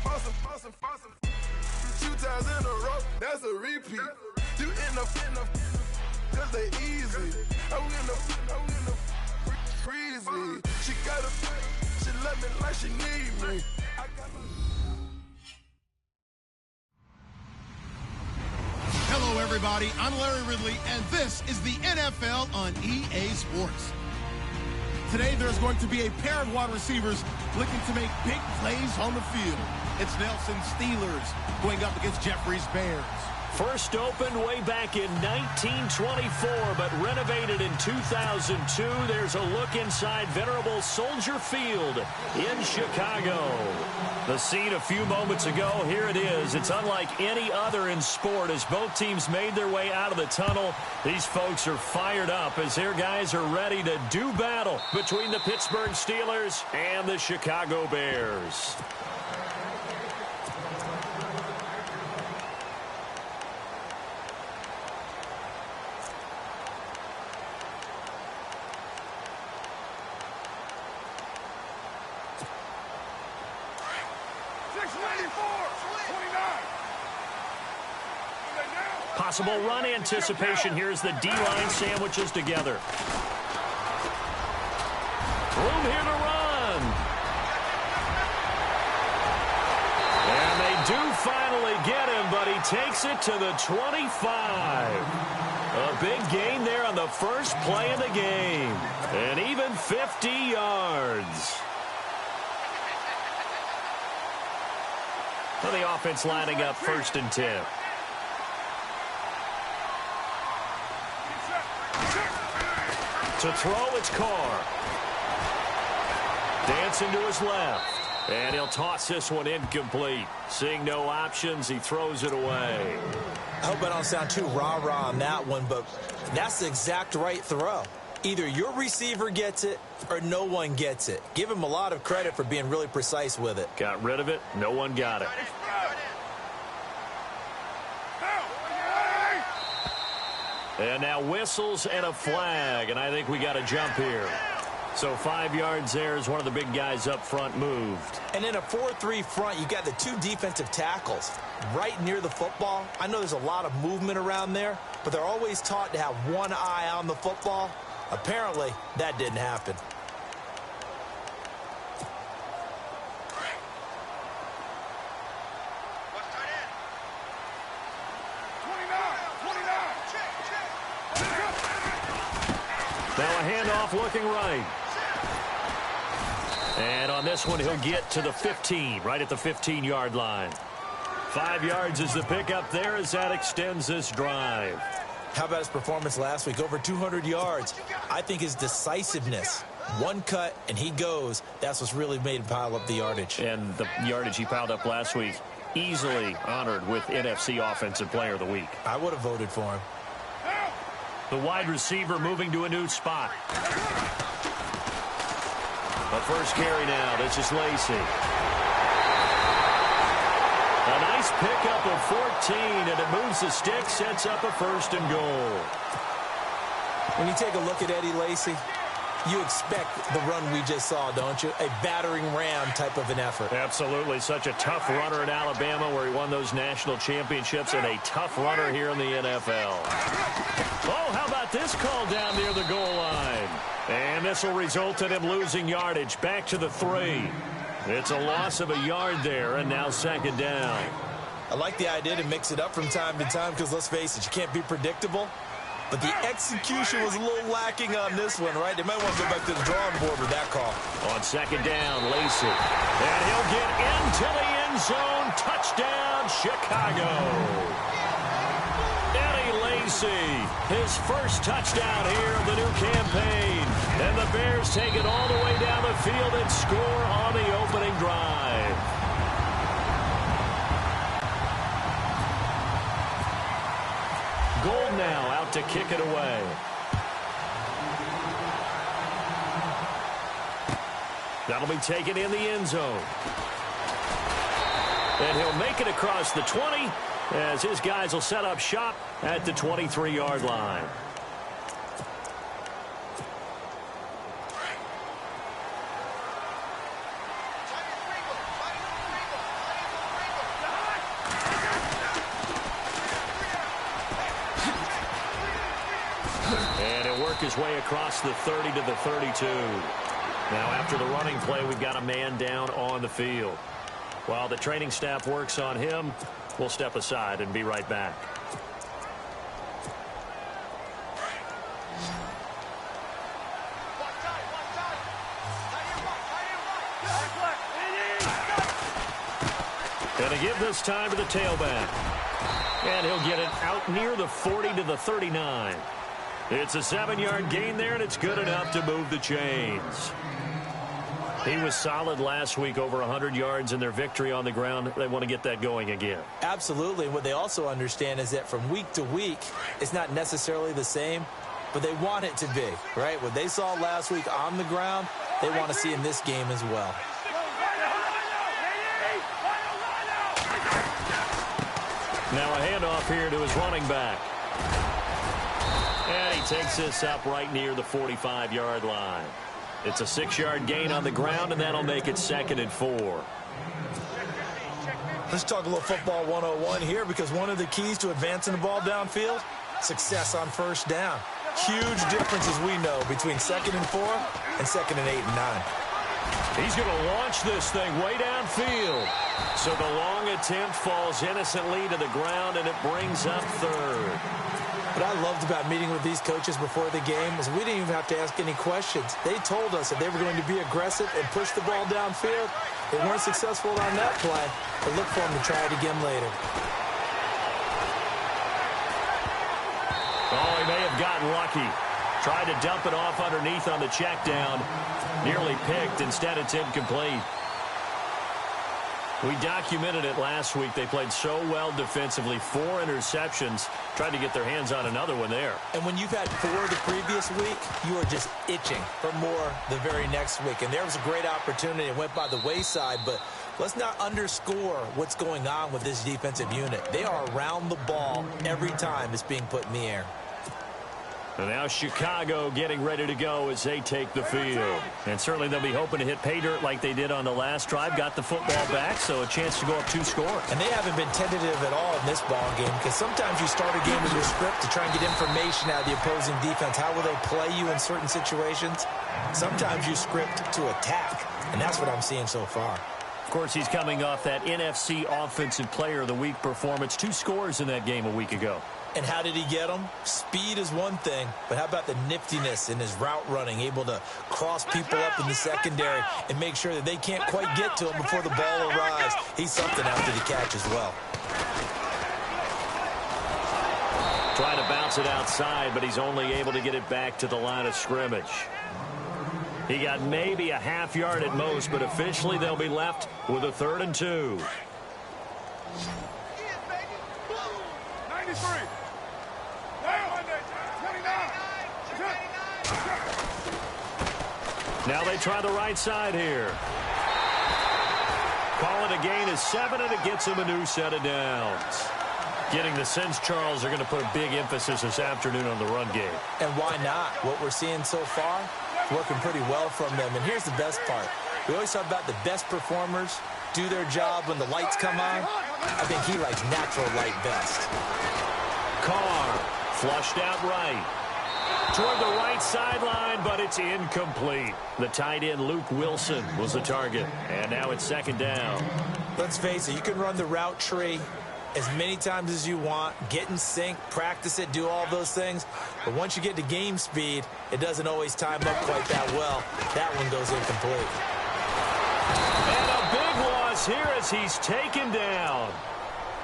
2 times in a row, that's a repeat. You end up, cause they easy. I win the freezy. She got a, she love me like she need me. Hello, everybody. I'm Larry Ridley, and this is the NFL on EA Sports. Today, there's going to be a pair of wide receivers looking to make big plays on the field. It's Nelson's Steelers going up against Jeffrey's Bears. First opened way back in 1924, but renovated in 2002. There's a look inside venerable Soldier Field in Chicago. The scene a few moments ago, here it is. It's unlike any other in sport as both teams made their way out of the tunnel. These folks are fired up as their guys are ready to do battle between the Pittsburgh Steelers and the Chicago Bears. Possible run anticipation. Here's the D-line sandwiches together. Room here to run. And they do finally get him, but he takes it to the 25. A big gain there on the first play of the game. And even 50 yards. So the offense lining up 1st and 10. To throw, it's Carr. Dancing to his left. And he'll toss this one incomplete. Seeing no options, he throws it away. I hope I don't sound too rah-rah on that one, but that's the exact right throw. Either your receiver gets it or no one gets it. Give him a lot of credit for being really precise with it. Got rid of it. No one got it. And now whistles and a flag, and I think we got a jump here. So 5 yards there as one of the big guys up front moved. And in a 4-3 front, you got the 2 defensive tackles right near the football. I know there's a lot of movement around there, but they're always taught to have one eye on the football. Apparently, that didn't happen. Now a handoff looking right. And on this one, he'll get to the 15, right at the 15-yard line. 5 yards is the pickup there as that extends this drive. How about his performance last week? Over 200 yards. I think his decisiveness, one cut and he goes, that's what's really made him pile up the yardage. And the yardage he piled up last week, easily honored with NFC Offensive Player of the Week. I would have voted for him. The wide receiver moving to a new spot. A first carry now. This is Lacy. A nice pickup of 14, and it moves the stick, sets up a 1st and goal. When you take a look at Eddie Lacy, you expect the run we just saw, don't you? A battering ram type of an effort. Absolutely. Such a tough runner in Alabama where he won those national championships, and a tough runner here in the NFL. Oh, how about this call down near the goal line? And this will result in him losing yardage. Back to the 3. It's a loss of a yard there, and now 2nd down. I like the idea to mix it up from time to time because, let's face it, you can't be predictable. But the execution was a little lacking on this one, right? They might want to go back to the drawing board with that call. On 2nd down, Lacy. And he'll get into the end zone. Touchdown, Chicago. Eddie Lacy, his first touchdown here of the new campaign. And the Bears take it all the way down the field and score on the opening drive. Gold now out to kick it away. That'll be taken in the end zone. And he'll make it across the 20 as his guys will set up shop at the 23-yard line. work his way across the 30 to the 32. Now, after the running play, we've got a man down on the field. While the training staff works on him, we'll step aside and be right back. Going to give this time to the tailback. And he'll get it out near the 40 to the 39. It's a 7-yard gain there, and it's good enough to move the chains. He was solid last week, over 100 yards in their victory on the ground. They want to get that going again. Absolutely. What they also understand is that from week to week, it's not necessarily the same, but they want it to be, right? What they saw last week on the ground, they want to see in this game as well. Now a handoff here to his running back. And he takes this up right near the 45-yard line. It's a 6-yard gain on the ground, and that'll make it 2nd and 4. Let's talk a little football 101 here, because one of the keys to advancing the ball downfield, success on first down. Huge differences we know between 2nd and 4 and 2nd and 8 and 9. He's going to launch this thing way downfield. So the long attempt falls innocently to the ground, and it brings up 3rd. What I loved about meeting with these coaches before the game is we didn't even have to ask any questions. They told us that they were going to be aggressive and push the ball downfield. They weren't successful on that play, but look for them to try it again later. Oh, he may have gotten lucky. Tried to dump it off underneath on the check down. Nearly picked. Instead, it's incomplete. We documented it last week. They played so well defensively. 4 interceptions. Tried to get their hands on another one there. And when you've had 4 the previous week, you are just itching for more the very next week. And there was a great opportunity. It went by the wayside, but let's not underscore what's going on with this defensive unit. They are around the ball every time it's being put in the air. And now Chicago getting ready to go as they take the field. And certainly they'll be hoping to hit pay dirt like they did on the last drive. Got the football back, so a chance to go up 2 scores. And they haven't been tentative at all in this ball game, because sometimes you start a game with your script to try and get information out of the opposing defense. How will they play you in certain situations? Sometimes you script to attack, and that's what I'm seeing so far. Of course, he's coming off that NFC Offensive Player of the Week performance. 2 scores in that game a week ago. And how did he get them? Speed is one thing, but how about the niftiness in his route running, able to cross people up in the secondary and make sure that they can't quite get to him before the ball arrives. He's something after the catch as well. Trying to bounce it outside, but he's only able to get it back to the line of scrimmage. He got maybe a half yard at most, but officially they'll be left with a 3rd and 2. 93. Now they try the right side here. Call it a gain of 7, and it gets him a new set of downs. Getting the sense Charles are going to put a big emphasis this afternoon on the run game. And why not? What we're seeing so far is working pretty well from them. And here's the best part. We always talk about the best performers do their job when the lights come on. I think he likes natural light best. Carr flushed out right. Toward the right sideline, but it's incomplete. The tight end, Luke Wilson, was the target. And now it's 2nd down. Let's face it, you can run the route tree as many times as you want, get in sync, practice it, do all those things. But once you get to game speed, it doesn't always time up quite that well. That one goes incomplete. And a big loss here as he's taken down.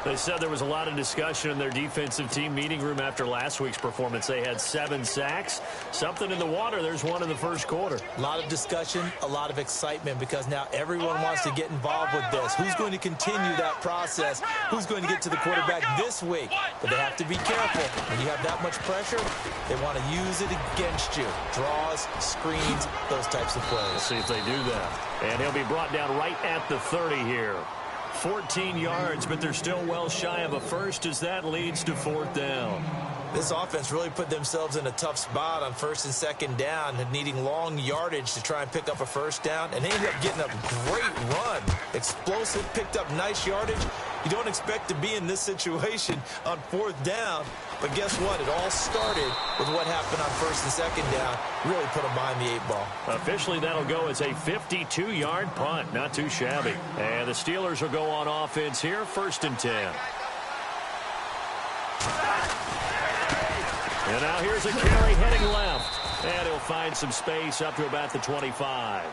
They said there was a lot of discussion in their defensive team meeting room after last week's performance. They had 7 sacks. Something in the water. There's one in the first quarter. A lot of discussion, a lot of excitement, because now everyone wants to get involved with this. Who's going to continue that process? Who's going to get to the quarterback this week? But they have to be careful. When you have that much pressure, they want to use it against you. Draws, screens, those types of plays. Let's see if they do that. And he'll be brought down right at the 30 here. 14 yards, but they're still well shy of a first as that leads to 4th down. This offense really put themselves in a tough spot on 1st and 2nd down, needing long yardage to try and pick up a 1st down, and they ended up getting a great run. Explosive, picked up nice yardage, You don't expect to be in this situation on 4th down. But guess what? It all started with what happened on 1st and 2nd down. Really put them behind the 8 ball. Officially, that'll go as a 52-yard punt. Not too shabby. And the Steelers will go on offense here, 1st and 10. And now here's a carry heading left. And he'll find some space up to about the 25.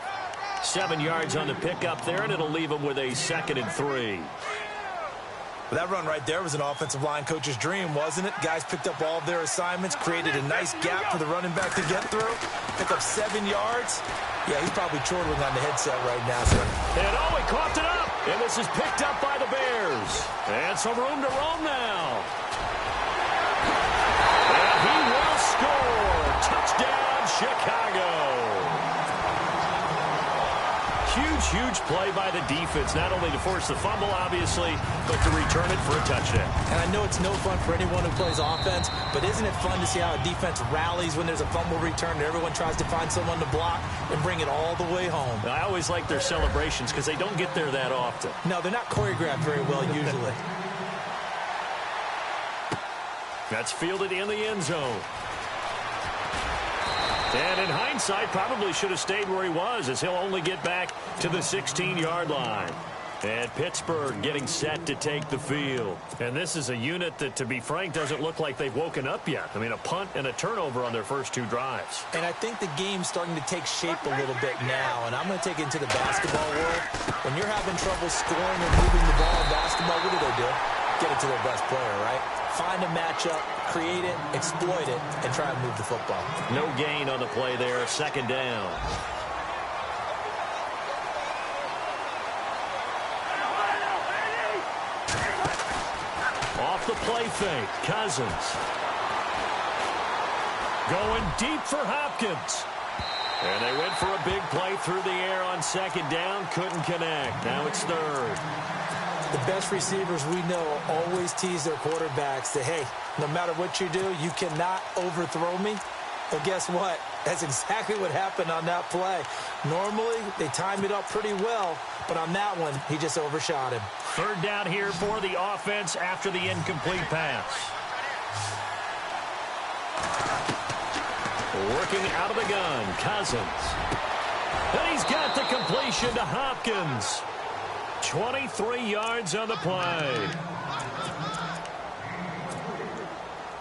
7 yards on the pickup there, and it'll leave him with a 2nd and 3. Well, that run right there was an offensive line coach's dream, wasn't it? Guys picked up all of their assignments, created a nice gap for the running back to get through, pick up 7 yards. Yeah, he's probably chortling on the headset right now, sir. And oh, he coughed it up. And this is picked up by the Bears. And some room to roam now. And he will score. Touchdown, Chicago. Huge play by the defense, not only to force the fumble, obviously, but to return it for a touchdown. And I know it's no fun for anyone who plays offense, but isn't it fun to see how a defense rallies when there's a fumble return and everyone tries to find someone to block and bring it all the way home? I always like their celebrations because they don't get there that often. No, they're not choreographed very well usually. That's fielded in the end zone. And in hindsight, probably should have stayed where he was, as he'll only get back to the 16-yard line. And Pittsburgh getting set to take the field. And this is a unit that, to be frank, doesn't look like they've woken up yet. I mean, a punt and a turnover on their first 2 drives. And I think the game's starting to take shape a little bit now. And I'm going to take it into the basketball world. When you're having trouble scoring or moving the ball in basketball, what do? Get it to their best player, right? Find a matchup, create it, exploit it, and try and move the football. No gain on the play there, 2nd down. Off the play fake, Cousins. Going deep for Hopkins. And they went for a big play through the air on 2nd down, couldn't connect. Now it's 3rd. The best receivers we know always tease their quarterbacks that, hey, no matter what you do, you cannot overthrow me. Well, guess what? That's exactly what happened on that play. Normally, they time it up pretty well, but on that one, he just overshot him. 3rd down here for the offense after the incomplete pass. Working out of the gun, Cousins. And he's got the completion to Hopkins. 23 yards on the play.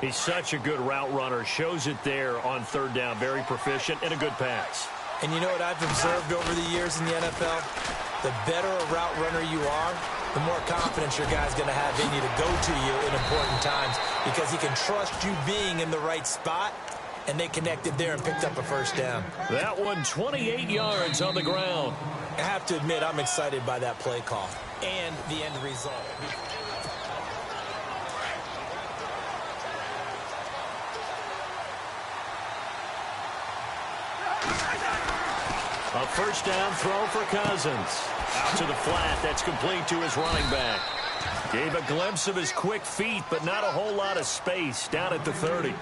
He's such a good route runner. Shows it there on 3rd down. Very proficient and a good pass. And you know what I've observed over the years in the NFL? The better a route runner you are, the more confidence your guy's going to have in you to go to you in important times because he can trust you being in the right spot, and they connected there and picked up a 1st down. That one 28 yards on the ground. I have to admit, I'm excited by that play call and the end result. A 1st down throw for Cousins. Out to the flat. That's complete to his running back. Gave a glimpse of his quick feet, but not a whole lot of space down at the 30.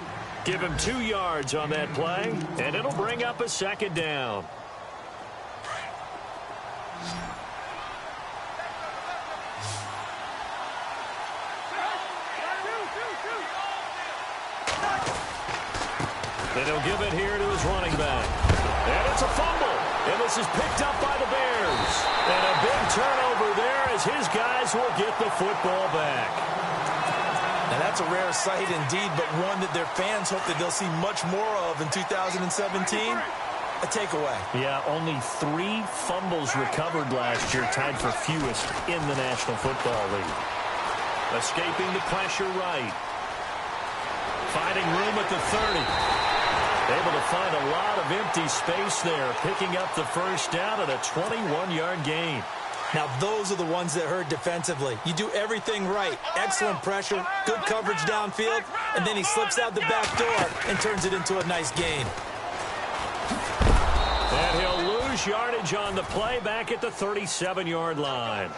Give him 2 yards on that play, and it'll bring up a 2nd down. And he'll give it here to his running back. And it's a fumble. And this is picked up by the Bears. And a big turnover there as his guys will get the football back. Now that's a rare sight indeed, but one that their fans hope that they'll see much more of in 2017. A takeaway. Yeah, only 3 fumbles recovered last year, tied for fewest in the National Football League. Escaping the pressure right. Finding room at the 30. Able to find a lot of empty space there, picking up the 1st down at a 21-yard gain. Now, those are the ones that hurt defensively. You do everything right. Excellent pressure, good coverage downfield, and then he slips out the back door and turns it into a nice gain. And he'll lose yardage on the play back at the 37-yard line.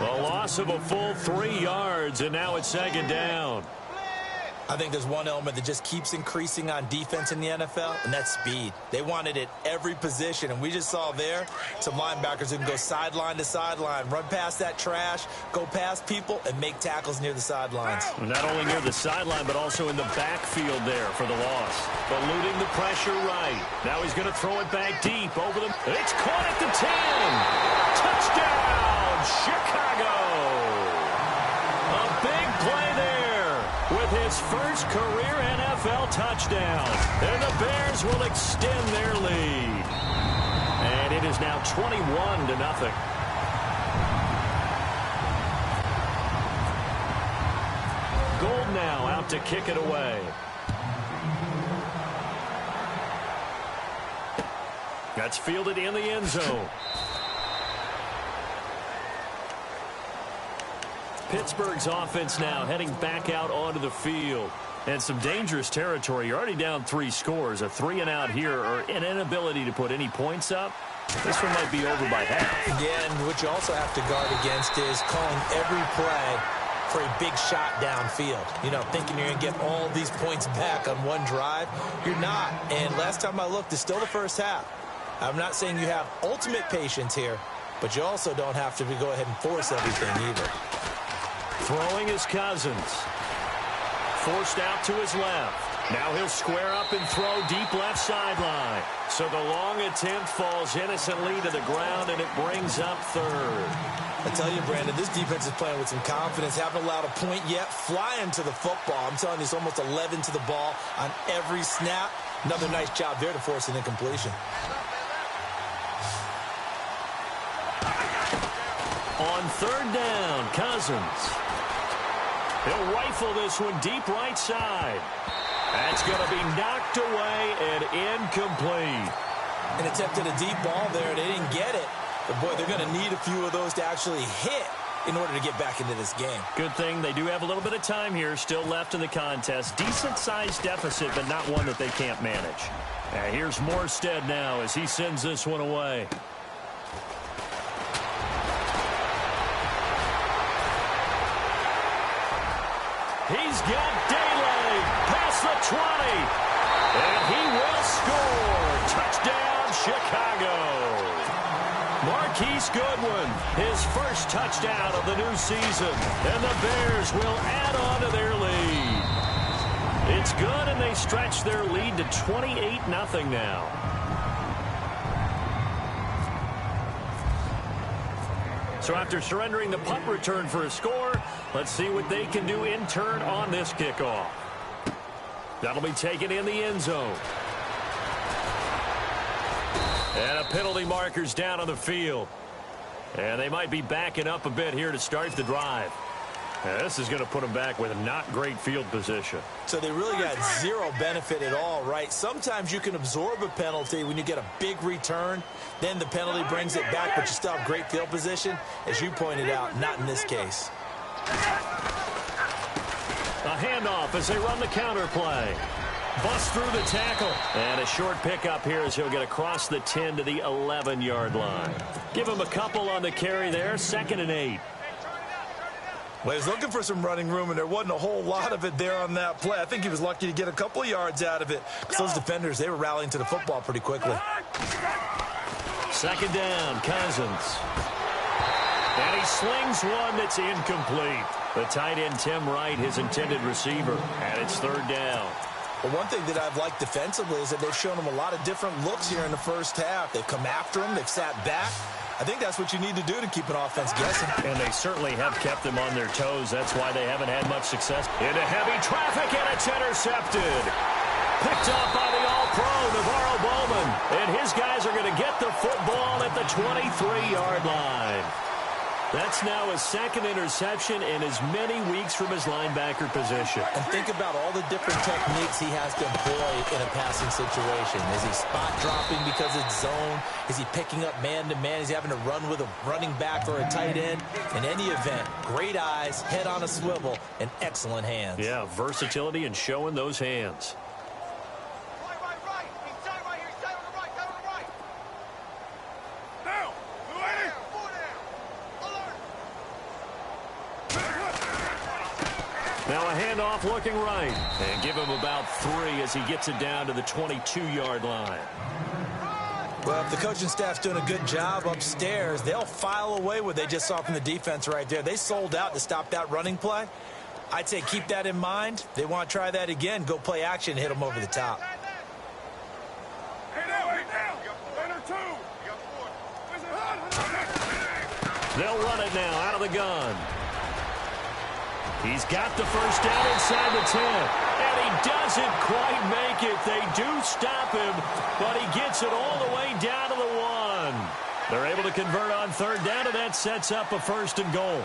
A loss of a full 3 yards, and now it's 2nd down. I think there's one element that just keeps increasing on defense in the NFL, and that's speed. They want it at every position, and we just saw there some linebackers who can go sideline to sideline, run past that trash, go past people, and make tackles near the sidelines. Not only near the sideline, but also in the backfield there for the loss. Eluding the pressure right. Now he's going to throw it back deep over them. It's caught at the 10. Touchdown, Chicago. A big play there with his first career NFL touchdown. And the Bears will extend their lead. And it is now 21-0. Gold now out to kick it away. That's fielded in the end zone. Pittsburgh's offense now heading back out onto the field. And some dangerous territory. You're already down 3 scores. A 3-and-out here or an inability to put any points up. This one might be over by half. Yeah, and what you also have to guard against is calling every play for a big shot downfield. You know, thinking you're going to get all these points back on one drive. You're not. And last time I looked, it's still the first half. I'm not saying you have ultimate patience here, but you also don't have to go ahead and force everything either. Throwing is Cousins. Forced out to his left. Now he'll square up and throw deep left sideline. So the long attempt falls innocently to the ground, and it brings up third. I tell you, Brandon, this defense is playing with some confidence. Haven't allowed a point yet. Flying to the football. I'm telling you, it's almost 11 to the ball on every snap. Another nice job there to force an incompletion. On third down, Cousins. He'll rifle this one deep right side. That's going to be knocked away and incomplete. And attempted a deep ball there. They didn't get it. But, boy, they're going to need a few of those to actually hit in order to get back into this game. Good thing they do have a little bit of time here still left in the contest. Decent-sized deficit, but not one that they can't manage. And here's Morstead now as he sends this one away. He's got daylight past the 20. And he will score. Touchdown, Chicago. Marquise Goodwin, his first touchdown of the new season. And the Bears will add on to their lead. It's good, and they stretch their lead to 28-0 now. So after surrendering the punt return for a score, let's see what they can do in turn on this kickoff. That'll be taken in the end zone. And a penalty marker's down on the field. And they might be backing up a bit here to start the drive. And this is going to put them back with not great field position. So they really got zero benefit at all, right? Sometimes you can absorb a penalty when you get a big return. Then the penalty brings it back, but you still have great field position. As you pointed out, not in this case. A handoff as they run the counter play. Bust through the tackle. And a short pickup here as he'll get across the 10 to the 11-yard line. Give him a couple on the carry there. 2nd and 8. Well, he's looking for some running room, and there wasn't a whole lot of it there on that play. I think he was lucky to get a couple of yards out of it because those defenders, they were rallying to the football pretty quickly. 2nd down, Cousins. And he slings one that's incomplete. The tight end, Tim Wright, his intended receiver. And it's 3rd down. Well, one thing that I've liked defensively is that they've shown him a lot of different looks here in the first half. They've come after him. They've sat back. I think that's what you need to do to keep an offense guessing. And they certainly have kept them on their toes. That's why they haven't had much success. Into heavy traffic, and it's intercepted. Picked up by the All-Pro, Navarro Bowman. And his guys are going to get the football at the 23-yard line. That's now his 2nd interception in as many weeks from his linebacker position. And think about all the different techniques he has to employ in a passing situation. Is he spot dropping because it's zone? Is he picking up man-to-man? Is he having to run with a running back or a tight end? In any event, great eyes, head on a swivel, and excellent hands. Yeah, versatility and showing those hands. Now a handoff looking right. And give him about 3 as he gets it down to the 22-yard line. Well, if the coaching staff's doing a good job upstairs, they'll file away what they just saw from the defense right there. They sold out to stop that running play. I'd say keep that in mind. They want to try that again. Go play action and hit them over the top. They'll run it now out of the gun. He's got the first down inside the 10. And he doesn't quite make it. They do stop him, but he gets it all the way down to the 1. They're able to convert on third down, and that sets up a 1st and goal.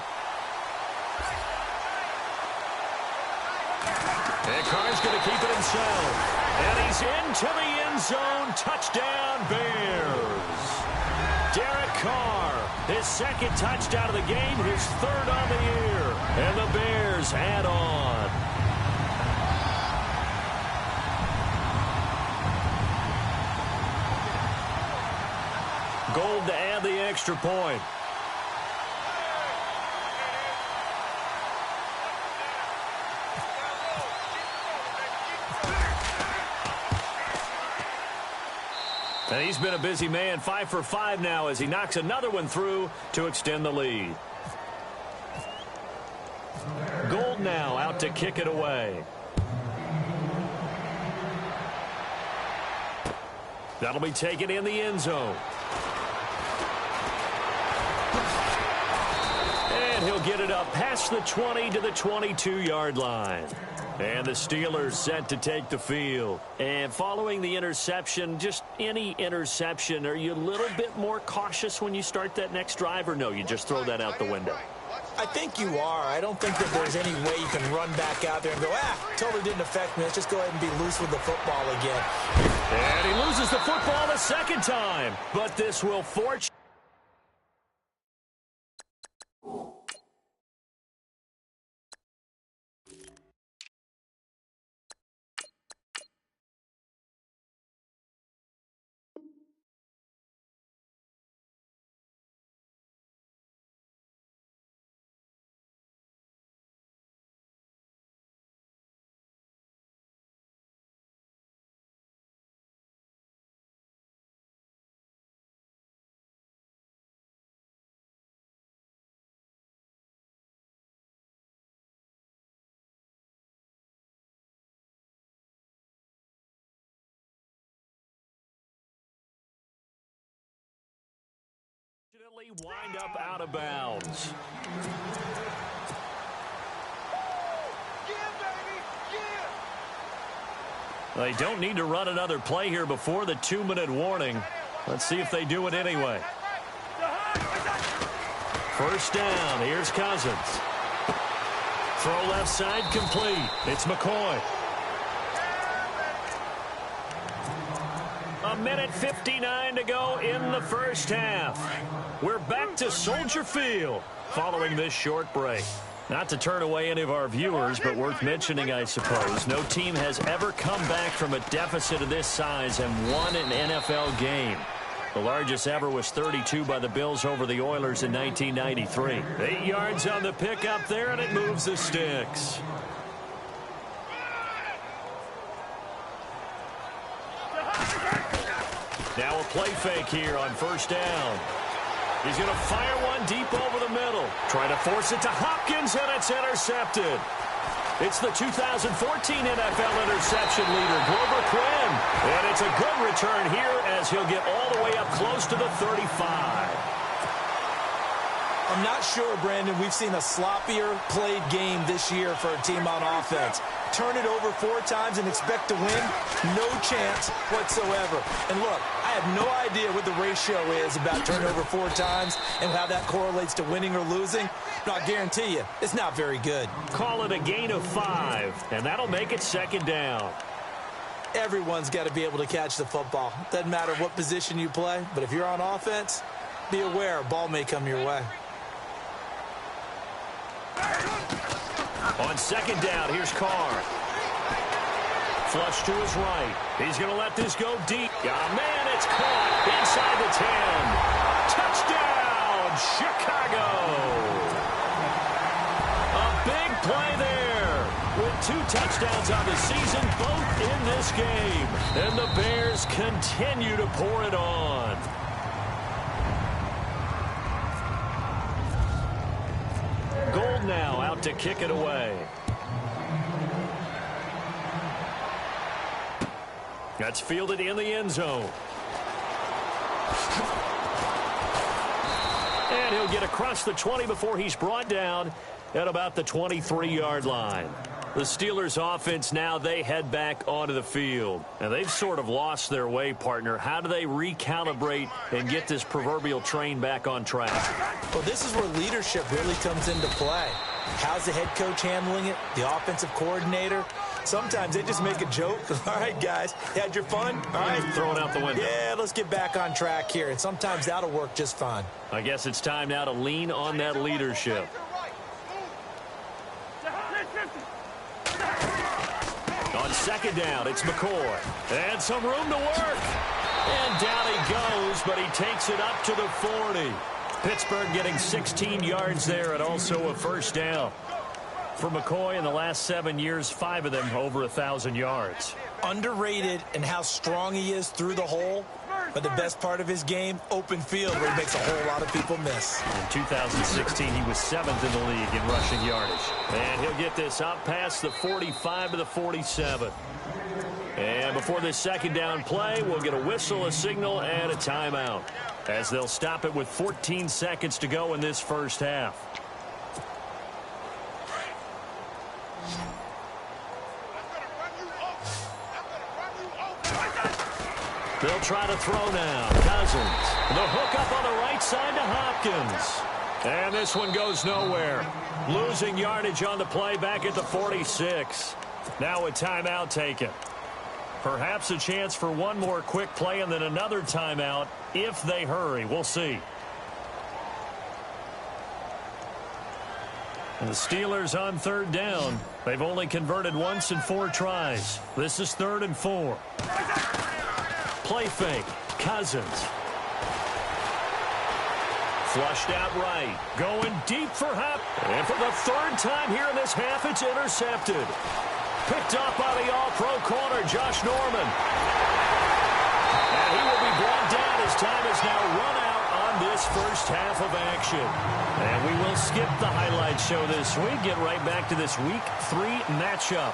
And Carr's going to keep it himself. And he's into the end zone. Touchdown, Bears. Derek Carr, his 2nd touchdown of the game, his 3rd on the year. And the Bears add on. Gold to add the extra point. And he's been a busy man, 5 for 5 now as he knocks another one through to extend the lead. Gold now out to kick it away. That'll be taken in the end zone. And he'll get it up past the 20 to the 22-yard line. And the Steelers set to take the field. And following the interception, just any interception, are you a little bit more cautious when you start that next drive, or no, you just throw that out the window? I think you are. I don't think that there's any way you can run back out there and go, totally didn't affect me. Let's just go ahead and be loose with the football again. And he loses the football the 2nd time. But this will fortunately... wind up out of bounds. They don't need to run another play here before the 2-minute warning. Let's see if they do it anyway. 1st down. Here's Cousins. Throw left side complete. It's McCoy. 1:59 to go in the 1st half. We're back to Soldier Field following this short break. Not to turn away any of our viewers, but worth mentioning, I suppose, no team has ever come back from a deficit of this size and won an NFL game. The largest ever was 32 by the Bills over the Oilers in 1993. 8 yards on the pickup there, and it moves the sticks. Now a play fake here on 1st down. He's going to fire one deep over the middle. Trying to force it to Hopkins, and it's intercepted. It's the 2014 NFL interception leader, Glover Quinn. And it's a good return here as he'll get all the way up close to the 35. I'm not sure, Brandon, we've seen a sloppier played game this year for a team on offense. Turn it over 4 times and expect to win? No chance whatsoever. And look, I have no idea what the ratio is about turnover 4 times and how that correlates to winning or losing. But I guarantee you, it's not very good. Call it a gain of 5, and that'll make it 2nd down. Everyone's got to be able to catch the football. Doesn't matter what position you play, but if you're on offense, be aware a ball may come your way. On 2nd down, here's Carr. Flush to his right. He's going to let this go deep. Oh, man, it's caught inside the 10. Touchdown, Chicago. A big play there. with 2 touchdowns on the season, both in this game. And the Bears continue to pour it on. Gold now out to kick it away. That's fielded in the end zone. And he'll get across the 20 before he's brought down at about the 23-yard line. The Steelers offense now, they head back onto the field. And they've sort of lost their way, partner. How do they recalibrate and get this proverbial train back on track? Well, this is where leadership really comes into play. How's the head coach handling it? The offensive coordinator? Sometimes they just make a joke. All right, guys, had your fun? All right. Throw it out the window. Yeah, let's get back on track here. And sometimes that'll work just fine. I guess it's time now to lean on that leadership. On second down, it's McCoy. And some room to work. And down he goes, but he takes it up to the 40. Pittsburgh getting 16 yards there and also a first down. For McCoy in the last 7 years, 5 of them over 1,000 yards. Underrated in how strong he is through the hole. But the best part of his game, open field, where he makes a whole lot of people miss. In 2016, he was 7th in the league in rushing yardage. And he'll get this up past the 45 to the 47. And before this second down play, we'll get a whistle, a signal, and a timeout, as they'll stop it with 14 seconds to go in this first half. They'll try to throw now. Cousins. The hook up on the right side to Hopkins. And this one goes nowhere. Losing yardage on the play back at the 46. Now a timeout taken. Perhaps a chance for one more quick play and then another timeout if they hurry. We'll see. And the Steelers on third down. They've only converted once in 4 tries. This is 3rd and 4. Play fake. Cousins. Flushed out right. Going deep for Hop. And for the 3rd time here in this half, it's intercepted. Picked off by the all-pro corner, Josh Norman. And he will be brought down as time is now run out on this first half of action. And we will skip the highlight show this week. Get right back to this Week 3 matchup.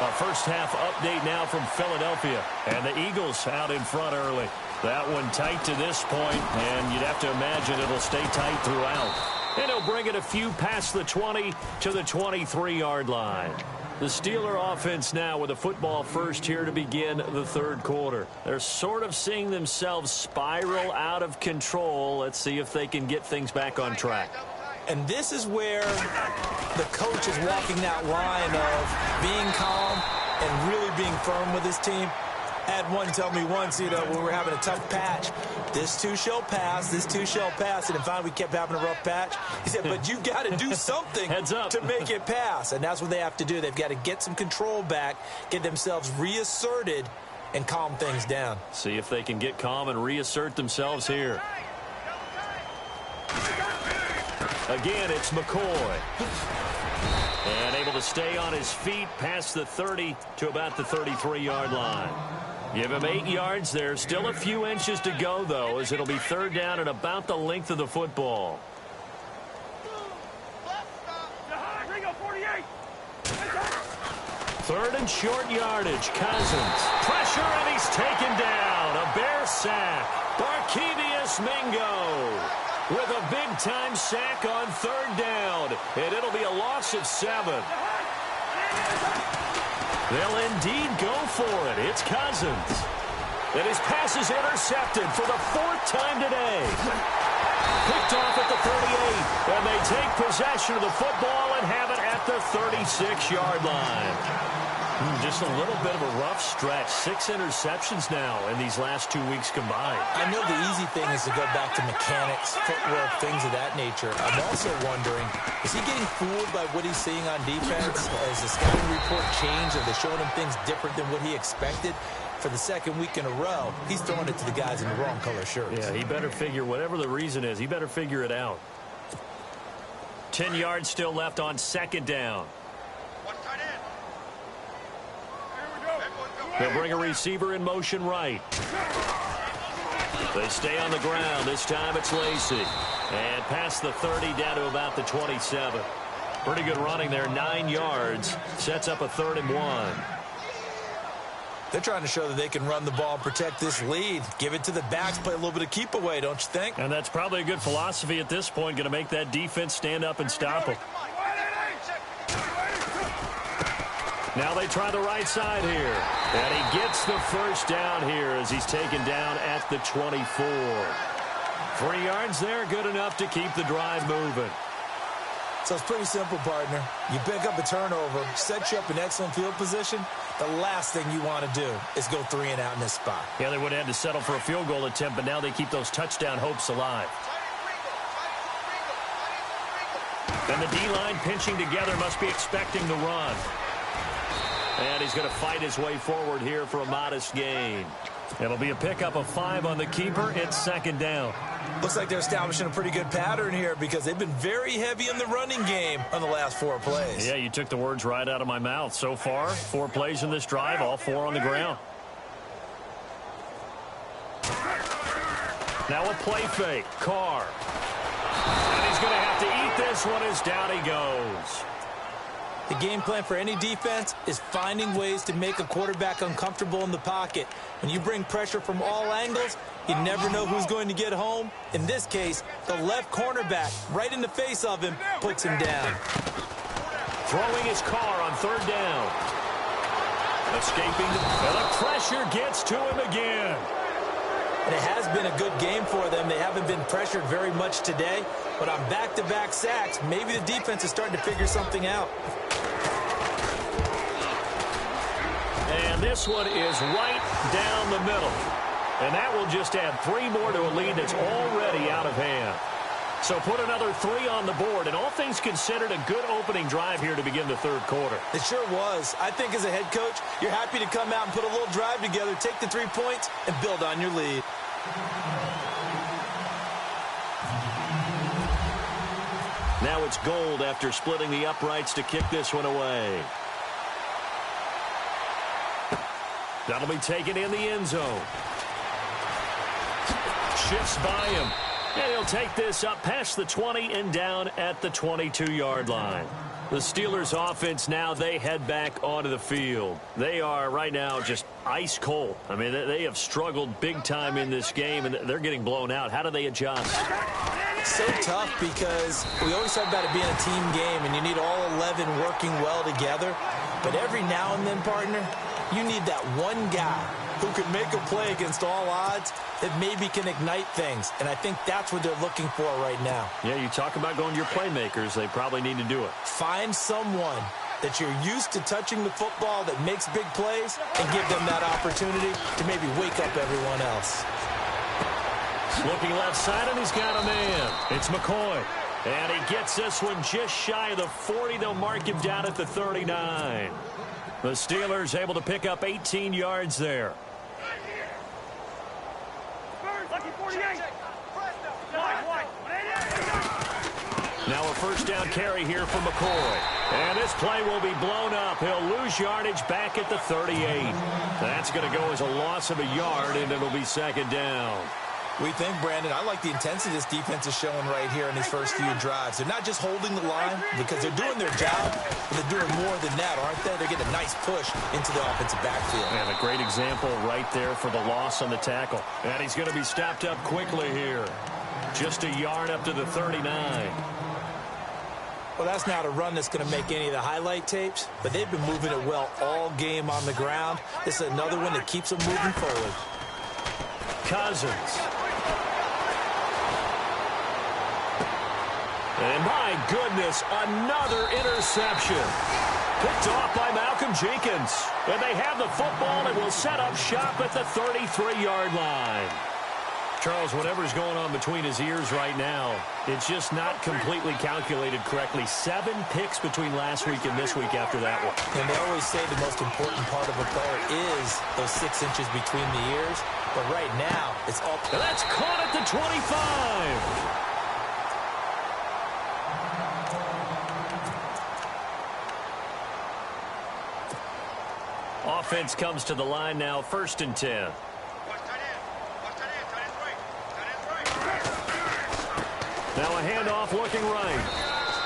A first half update now from Philadelphia. And the Eagles out in front early. That one tight to this point, and you'd have to imagine it'll stay tight throughout. And he'll bring it a few past the 20 to the 23-yard line. The Steeler offense now with a football first here to begin the 3rd quarter. They're sort of seeing themselves spiral out of control. Let's see if they can get things back on track. And this is where the coach is walking that line of being calm and really being firm with his team. I had one tell me once, when we were having a tough patch, this too shall pass, this too shall pass. And finally we kept having a rough patch. He said, but you've got to do something to make it pass. And that's what they have to do. They've got to get some control back, get themselves reasserted, and calm things down. See if they can get calm and reassert themselves here. Again, it's McCoy. And able to stay on his feet past the 30 to about the 33-yard line. Give him 8 yards there. Still a few inches to go, though, as it'll be 3rd down and about the length of the football. 3rd and short yardage. Cousins. Pressure, and he's taken down. A Bear sack. Barkevius Mingo with a big-time sack on 3rd down. And it'll be a loss of 7. They'll indeed go for it. It's Cousins. And his pass is intercepted for the 4th time today. Picked off at the 38. And they take possession of the football and have it at the 36-yard line. Just a little bit of a rough stretch. 6 interceptions now in these last 2 weeks combined. I know the easy thing is to go back to mechanics, footwork, things of that nature. I'm also wondering, is he getting fooled by what he's seeing on defense? Has the scouting report changed? Are they showing him things different than what he expected? For the 2nd week in a row, he's throwing it to the guys in the wrong color shirts. Yeah, he better figure, whatever the reason is, he better figure it out. 10 yards still left on second down. They'll bring a receiver in motion right. They stay on the ground. This time it's Lacy. And past the 30 down to about the 27. Pretty good running there, 9 yards. Sets up a 3rd and 1. They're trying to show that they can run the ball and protect this lead. Give it to the backs, play a little bit of keep away, don't you think? And that's probably a good philosophy at this point, going to make that defense stand up and stop them. Now they try the right side here. And he gets the first down here as he's taken down at the 24. 3 yards there, good enough to keep the drive moving. So it's pretty simple, partner. You pick up a turnover, set you up in excellent field position. The last thing you want to do is go 3 and out in this spot. Yeah, they would have had to settle for a field goal attempt, but now they keep those touchdown hopes alive. And the D-line pinching together must be expecting the run. And he's going to fight his way forward here for a modest gain. It'll be a pickup of 5 on the keeper. It's second down. Looks like they're establishing a pretty good pattern here because they've been very heavy in the running game on the last 4 plays. Yeah, you took the words right out of my mouth. So far, 4 plays in this drive, all 4 on the ground. Now a play fake. Carr. And he's going to have to eat this one as down he goes. The game plan for any defense is finding ways to make a quarterback uncomfortable in the pocket. When you bring pressure from all angles, you never know who's going to get home. In this case, the left cornerback, right in the face of him, puts him down. Throwing his Carr on 3rd down. Escaping, and the pressure gets to him again. And it has been a good game for them. They haven't been pressured very much today, but on back-to-back sacks, maybe the defense is starting to figure something out. And this one is right down the middle. And that will just add 3 more to a lead that's already out of hand. So put another 3 on the board, and all things considered, a good opening drive here to begin the 3rd quarter. It sure was. I think as a head coach, you're happy to come out and put a little drive together, take the 3 points, and build on your lead. Now it's Gold after splitting the uprights to kick this one away. That'll be taken in the end zone. Shifts by him. And he'll take this up past the 20 and down at the 22-yard line. The Steelers offense now, they head back onto the field. They are right now just ice cold. I mean, they have struggled big time in this game, and they're getting blown out. How do they adjust? So tough because we always talk about it being a team game, and you need all 11 working well together. But every now and then, partner, you need that one guy who can make a play against all odds that maybe can ignite things. And I think that's what they're looking for right now. Yeah, you talk about going to your playmakers. They probably need to do it. Find someone that you're used to touching the football that makes big plays and give them that opportunity to maybe wake up everyone else. Looking left side, and he's got a man. It's McCoy. And he gets this one just shy of the 40. They'll mark him down at the 39. The Steelers able to pick up 18 yards there. Now a first down carry here for McCoy. And this play will be blown up. He'll lose yardage back at the 38. That's going to go as a loss of a yard, and it'll be second down. We think, Brandon, I like the intensity this defense is showing right here in these first few drives. They're not just holding the line because they're doing their job, but they're doing more than that, aren't they? They're getting a nice push into the offensive backfield. And a great example right there for the loss on the tackle. And he's going to be stopped up quickly here. Just a yard up to the 39. Well, that's not a run that's going to make any of the highlight tapes, but they've been moving it well all game on the ground. This is another one that keeps them moving forward. Cousins. And my goodness, another interception. Picked off by Malcolm Jenkins. And they have the football and will set up shop at the 33-yard line. Charles, whatever's going on between his ears right now, it's just not completely calculated correctly. 7 picks between last week and this week after that one. And they always say the most important part of a player is those 6 inches between the ears. But right now, it's all... And that's caught at the 25. Offense comes to the line now, 1st and 10. Now a handoff looking right.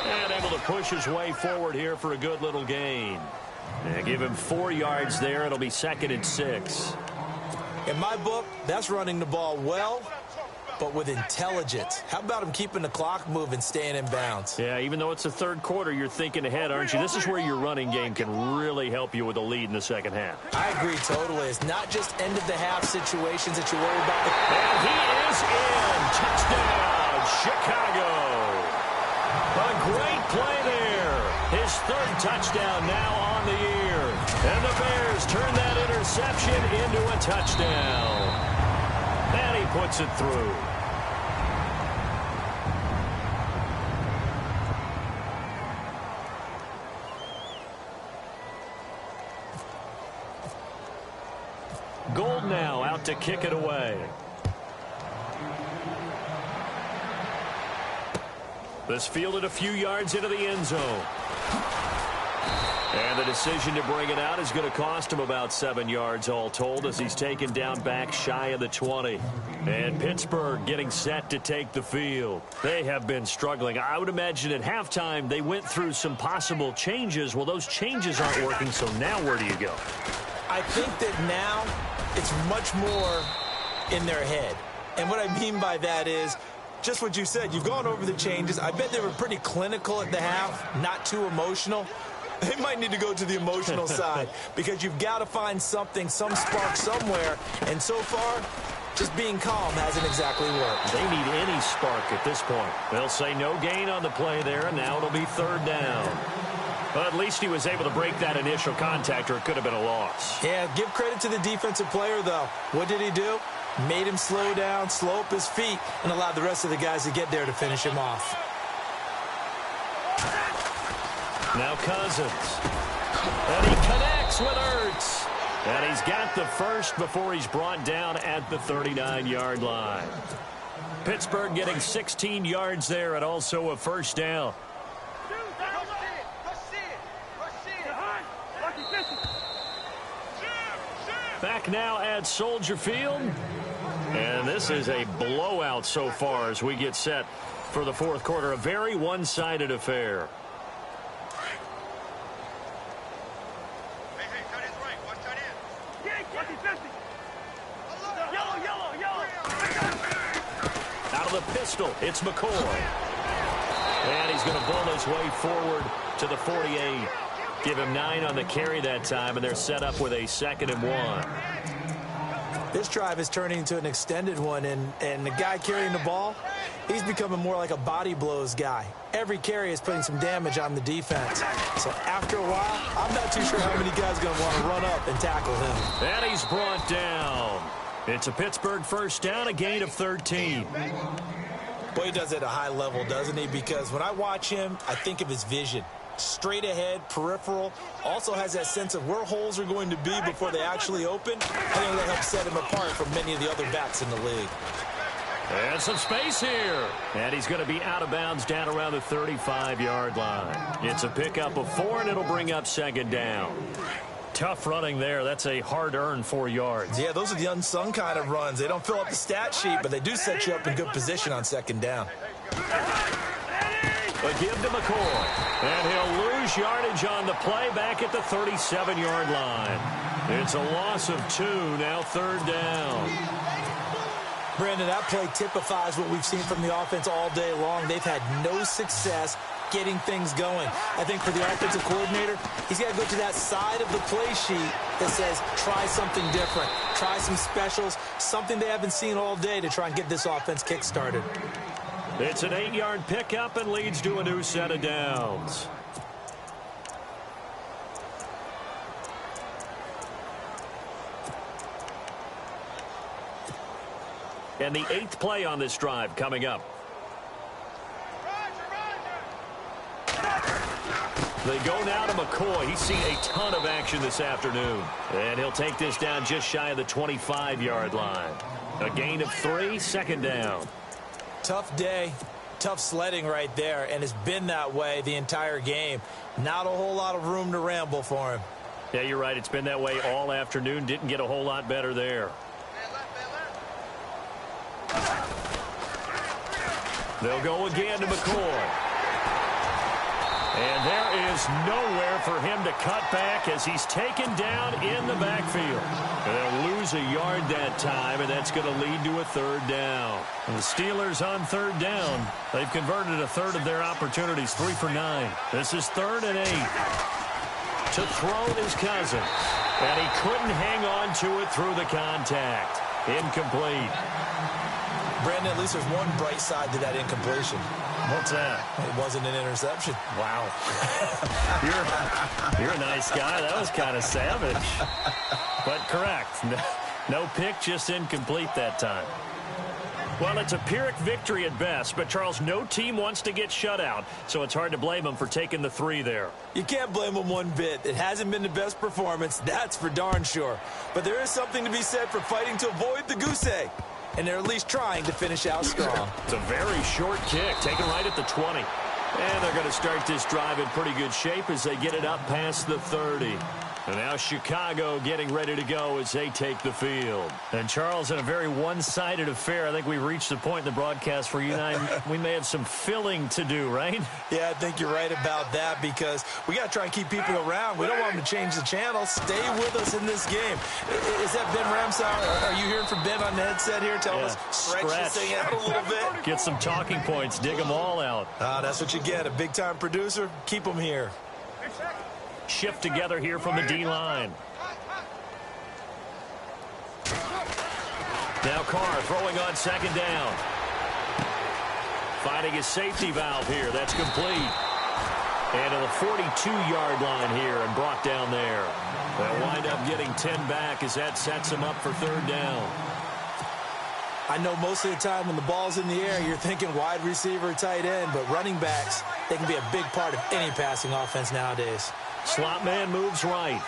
And able to push his way forward here for a good little gain. And give him 4 yards there. It'll be 2nd and 6. In my book, that's running the ball well, but with intelligence. How about him keeping the clock moving, staying in bounds? Yeah, even though it's the 3rd quarter, you're thinking ahead, aren't you? This is where your running game can really help you with a lead in the 2nd half. I agree totally. It's not just end-of-the-half situations that you worry about. And he is in. Touchdown, Chicago. A great play there. His 3rd touchdown now on the year. And the Bears turn that interception into a touchdown. And he puts it through. Gold now out to kick it away. This fielded a few yards into the end zone. And the decision to bring it out is going to cost him about 7 yards all told as he's taken down back shy of the 20. And Pittsburgh getting set to take the field. They have been struggling. I would imagine at halftime they went through some possible changes. Well, those changes aren't working, so now where do you go? I think that now it's much more in their head. And what I mean by that is just what you said. You've gone over the changes. I bet they were pretty clinical at the half, not too emotional. They might need to go to the emotional side because you've got to find something, some spark somewhere. And so far, just being calm hasn't exactly worked. They need any spark at this point. They'll say no gain on the play there, and now it'll be 3rd down. But at least he was able to break that initial contact, or it could have been a loss. Yeah, give credit to the defensive player, though. What did he do? Made him slow down, slow up his feet, and allowed the rest of the guys to get there to finish him off. Now Cousins. And he connects with Ertz. And he's got the first before he's brought down at the 39-yard line. Pittsburgh getting 16 yards there and also a 1st down. Back now at Soldier Field. And this is a blowout so far as we get set for the 4th quarter. A very one-sided affair. Out of the pistol, it's McCoy. And he's going to bull his way forward to the 48. Give him 9 on the carry that time, and they're set up with a 2nd and 1. This drive is turning into an extended one, and the guy carrying the ball, he's becoming more like a body blows guy. Every carry is putting some damage on the defense. So after a while, I'm not too sure how many guys are going to want to run up and tackle him. And he's brought down. It's a Pittsburgh 1st down, a gain of 13. Boy, he does it at a high level, doesn't he? Because when I watch him, I think of his vision. Straight ahead, peripheral, also has that sense of where holes are going to be before they actually open. I think that helps set him apart from many of the other backs in the league. And some space here. And he's going to be out of bounds down around the 35-yard line. It's a pickup of 4, and it'll bring up 2nd down. Tough running there. That's a hard-earned 4 yards. Yeah, those are the unsung kind of runs. They don't fill up the stat sheet, but they do set you up in good position on 2nd down. But give to McCoy. And he'll lose yardage on the play back at the 37-yard line. It's a loss of 2, now 3rd down. Brandon, that play typifies what we've seen from the offense all day long. They've had no success getting things going. I think for the offensive coordinator, he's got to go to that side of the play sheet that says try something different, try some specials, something they haven't seen all day to try and get this offense kick-started. It's an 8-yard pickup and leads to a new set of downs. And the 8th play on this drive coming up. They go now to McCoy. He's seen a ton of action this afternoon. And he'll take this down just shy of the 25-yard line. A gain of 3, 2nd down. Tough day, tough sledding right there, and it's been that way the entire game. Not a whole lot of room to ramble for him. Yeah, you're right. It's been that way all afternoon. Didn't get a whole lot better there. They'll go again to McCoy. And there is nowhere for him to cut back as he's taken down in the backfield. And they'll lose a yard that time, and that's going to lead to a third down. And the Steelers on third down. They've converted a third of their opportunities, 3 for 9. This is 3rd and 8. To throw is Cousins. And he couldn't hang on to it through the contact. Incomplete. Brandon, at least there's one bright side to that incompletion. What's that? It wasn't an interception. Wow. You're a nice guy. That was kind of savage. But correct. No pick, just incomplete that time. Well, it's a Pyrrhic victory at best, but, Charles, no team wants to get shut out, so it's hard to blame them for taking the 3 there. You can't blame them one bit. It hasn't been the best performance, that's for darn sure. But there is something to be said for fighting to avoid the goose egg. And they're at least trying to finish out strong. It's a very short kick, taken right at the 20. And they're going to start this drive in pretty good shape as they get it up past the 30. And now Chicago getting ready to go as they take the field. And, Charles, in a very one-sided affair, I think we've reached the point in the broadcast where you and I, we may have some filling to do, right? Yeah, I think you're right about that because we got to try and keep people around. We don't want them to change the channel. Stay with us in this game. Is that Ben Ramsauer? Are you hearing from Ben on the headset here? Tell us, stretch this thing out a little bit. Get some talking points. Dig them all out. That's what you get. A big-time producer. Keep them here. Shift together here from the D-line. Now Carr throwing on 2nd down. Finding his safety valve here. That's complete. And to the 42-yard line here and brought down there. They'll wind up getting 10 back as that sets him up for 3rd down. I know most of the time when the ball's in the air, you're thinking wide receiver, tight end, but running backs, they can be a big part of any passing offense nowadays. Slot man moves right.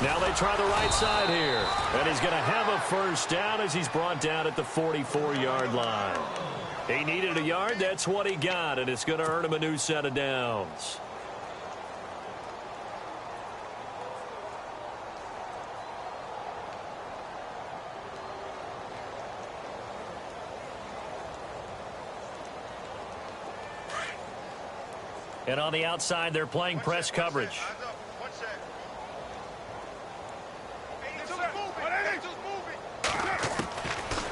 Now they try the right side here. And he's going to have a 1st down as he's brought down at the 44-yard line. He needed a yard. That's what he got. And it's going to earn him a new set of downs. And on the outside, they're playing press coverage.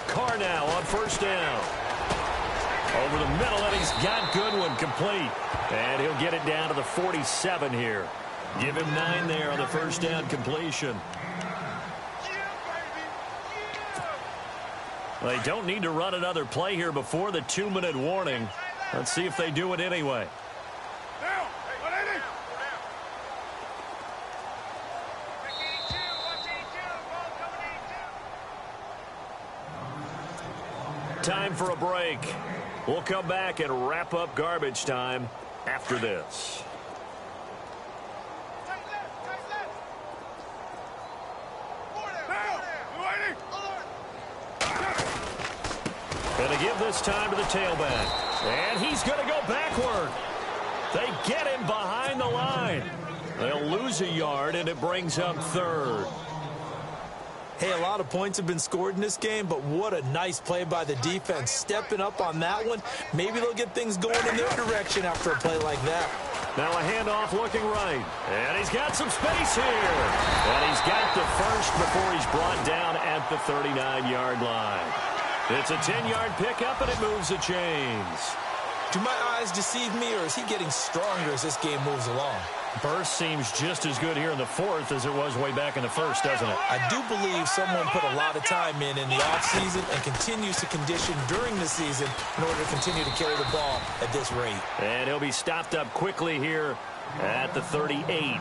Carr now on 1st down. Over the middle, and he's got Goodwin complete. And he'll get it down to the 47 here. Give him 9 there on the 1st down completion. They don't need to run another play here before the 2-minute warning. Let's see if they do it anyway. Time for a break. We'll come back and wrap up garbage time after this. Going to give this time to the tailback. And he's going to go backward. They get him behind the line. They'll lose a yard, and it brings up 3rd. Hey, a lot of points have been scored in this game, but what a nice play by the defense. Stepping up on that one, maybe they'll get things going in their direction after a play like that. Now a handoff looking right. And he's got some space here. And he's got the 1st before he's brought down at the 39-yard line. It's a 10-yard pickup, and it moves the chains. Do my eyes deceive me, or is he getting stronger as this game moves along? Burst seems just as good here in the 4th as it was way back in the 1st, doesn't it? I do believe someone put a lot of time in the offseason and continues to condition during the season in order to continue to carry the ball at this rate. And he'll be stopped up quickly here at the 38.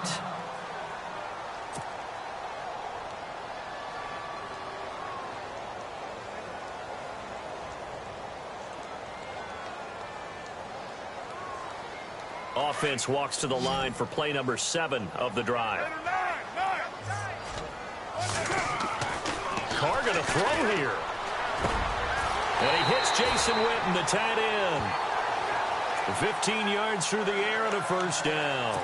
Offense walks to the line for play number 7 of the drive. Carr going to throw here. And he hits Jason Witten, the tight end. 15 yards through the air and a first down.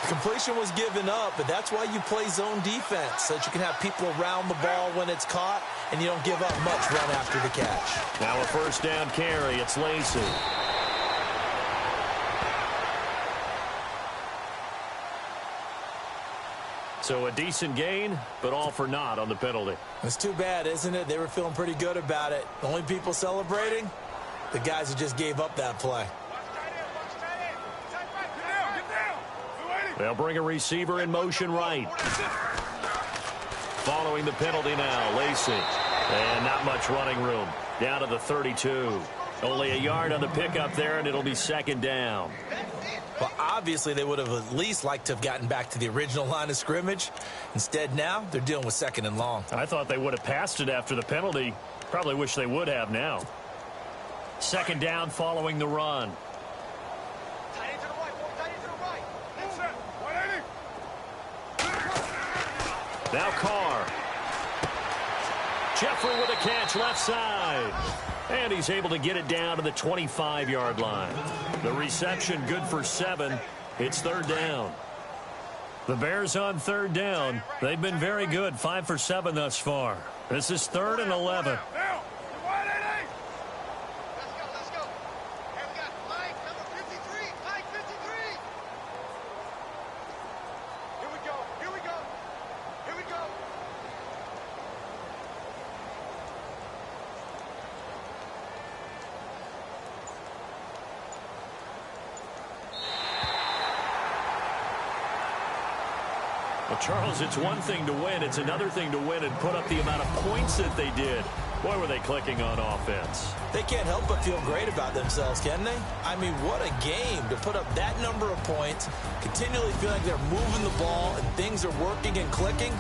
Completion was given up, but that's why you play zone defense, so that you can have people around the ball when it's caught, and you don't give up much run after the catch. Now a first down carry. It's Lacey. So a decent gain, but all for naught on the penalty. It's too bad, isn't it? They were feeling pretty good about it. The only people celebrating, the guys who just gave up that play. They'll bring a receiver in motion right. Following the penalty now, Lacey. And not much running room. Down to the 32. Only a yard on the pickup there, and it'll be second down. Well, obviously, they would have at least liked to have gotten back to the original line of scrimmage. Instead, now, they're dealing with second and long. I thought they would have passed it after the penalty. Probably wish they would have now. Second down following the run. Now Carr. Jeffrey with a catch left side. And he's able to get it down to the 25-yard line. The reception good for 7. It's third down. The Bears on third down. They've been very good, 5 for 7 thus far. This is 3rd and 11. Well, Charles, it's one thing to win. It's another thing to win and put up the amount of points that they did. Boy, were they clicking on offense. They can't help but feel great about themselves, can they? I mean, what a game to put up that number of points, continually feel like they're moving the ball and things are working and clicking.